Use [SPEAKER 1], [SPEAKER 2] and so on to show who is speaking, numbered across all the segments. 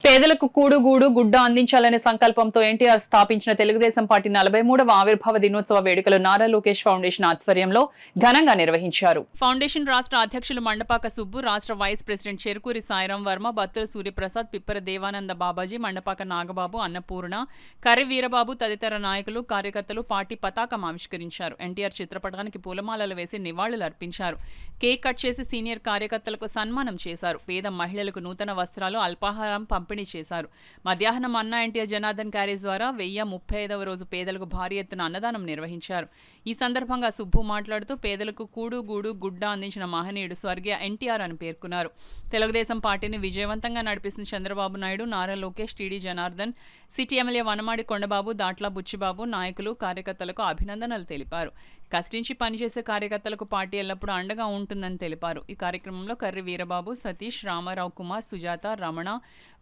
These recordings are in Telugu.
[SPEAKER 1] పేదలకు కూడు గూడు గుడ్డ అందించాలనే సంకల్పంతో ఎన్టీఆర్ స్థాపించిన తెలుగుదేశం పార్టీ 43వ ఆవిర్భావ దినోత్సవ వేడుకలు నారా లోకేష్ ఫౌండేషన్ ఆధ్వర్యంలో ఘనంగా నిర్వహించారు. ఫౌండేషన్ రాష్ట్ర అధ్యక్షులు మండపాక సుబ్బు, రాష్ట్ర వైస్ ప్రెసిడెంట్ చెరుకూరి సాయిరాం వర్మ, బత్తుల సూర్యప్రసాద్, పిప్పర దేవానంద బాబాజీ, మండపాక నాగబాబు, అన్నపూర్ణ, కర్రి వీరబాబు తదితర నాయకులు, కార్యకర్తలు పార్టీ పతాకం ఆవిష్కరించారు. ఎన్టీఆర్ చిత్రపటానికి పూలమాలలు వేసి నివాళులర్పించారు. కేక్ కట్ చేసి సీనియర్ కార్యకర్తలకు సన్మానం చేశారు. పేద మహిళలకు నూతన వస్త్రాలు, అల్పాహారం పంపిణీ చేశారు. మధ్యాహ్నం అన్నా ఎన్టీఆర్ జనార్దన్ క్యారేజ్ ద్వారా 1035వ రోజు పేదలకు భారీ ఎత్తున అన్నదానం నిర్వహించారు. ఈ సందర్భంగా సుబ్బు మాట్లాడుతూ పేదలకు కూడు గూడు గుడ్డ అందించిన మహనీయుడు స్వర్గీయ ఎన్టీఆర్ అని పేర్కొన్నారు. తెలుగుదేశం పార్టీని విజయవంతంగా నడిపిస్తున్న Chandrababu Naidu, Nara Lokesh, T D Janardhan, city MLA Vanamadi Kondababu, Datla Buchchibabu, నాయకులు, కార్యకర్తలకు అభినందనలు తెలిపారు. కష్టించి పనిచేసే కార్యకర్తలకు పార్టీ ఎల్లప్పుడూ అండగా ఉంటుందని తెలిపారు. ఈ కార్యక్రమంలో కర్రి వీరబాబు, సతీష్, రామారావు కుమార్, సుజాత, రమణ,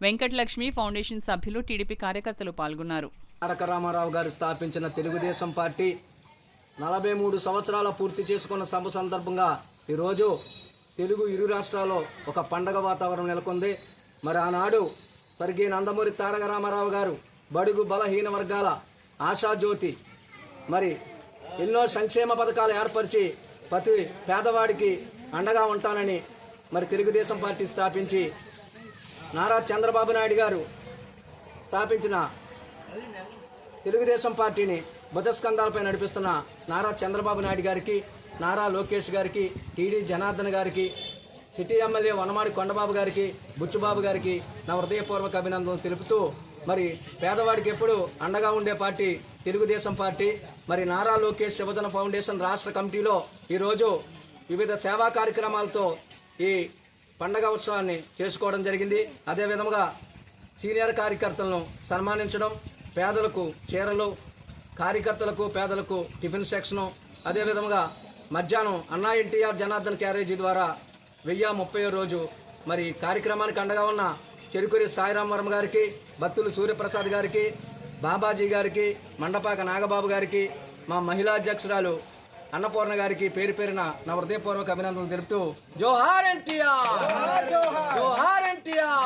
[SPEAKER 1] వెంకటలక్ష్మి, ఫౌండేషన్ సభ్యులు, టీడీపీ కార్యకర్తలు పాల్గొన్నారు.
[SPEAKER 2] తారక రామారావు గారు స్థాపించిన తెలుగుదేశం పార్టీ 43 సంవత్సరాల పూర్తి చేసుకున్న సభ సందర్భంగా ఈరోజు తెలుగు ఇరు రాష్ట్రాల్లో ఒక పండగ వాతావరణం నెలకొంది. మరి ఆనాడు స్వర్గీయ నందమూరి తారక రామారావు గారు బడుగు బలహీన వర్గాల ఆశాజ్యోతి, మరి ఎన్నో సంక్షేమ పథకాలు ఏర్పరిచి ప్రతి పేదవాడికి అండగా ఉంటానని మరి తెలుగుదేశం పార్టీ స్థాపించి నారా చంద్రబాబు నాయుడు గారు స్థాపించిన తెలుగుదేశం పార్టీని బుధస్కంధాలపై నడిపిస్తున్న నారా చంద్రబాబు నాయుడు గారికి, నారా లోకేష్ గారికి, టీడీ జనార్దన్ గారికి, సిటీ ఎమ్మెల్యే వనమాడి కొండబాబు గారికి, బుచ్చుబాబు గారికి నా హృదయపూర్వక అభినందనలు తెలుపుతూ, మరి పేదవాడికి ఎప్పుడు అండగా ఉండే పార్టీ తెలుగుదేశం పార్టీ. మరి నారా లోకేష్ యువజన ఫౌండేషన్ రాష్ట్ర కమిటీలో ఈరోజు వివిధ సేవా కార్యక్రమాలతో ఈ పండగ ఉత్సవాన్ని చేసుకోవడం జరిగింది. అదేవిధంగా సీనియర్ కార్యకర్తలను సన్మానించడం, పేదలకు చీరలు, కార్యకర్తలకు పేదలకు టిఫిన్ సెక్షను, అదేవిధంగా మధ్యాహ్నం అన్నా ఎన్టీఆర్ జనార్దన్ క్యారేజీ ద్వారా 1030వ రోజు మరి కార్యక్రమానికి అండగా ఉన్న చెరుకూరి సాయిరాం వర్మ గారికి, బత్తులు సూర్యప్రసాద్ గారికి, బాబాజీ గారికి, మండపాక నాగబాబు గారికి, మా మహిళా అధ్యక్షురాలు అన్నపూర్ణ గారికి పేరు పేరున నా హృదయపూర్వక అభినందనలు తెలుపుతూ జోహార్ ఎన్టీఆర్, జోహార్ ఎన్టీఆర్.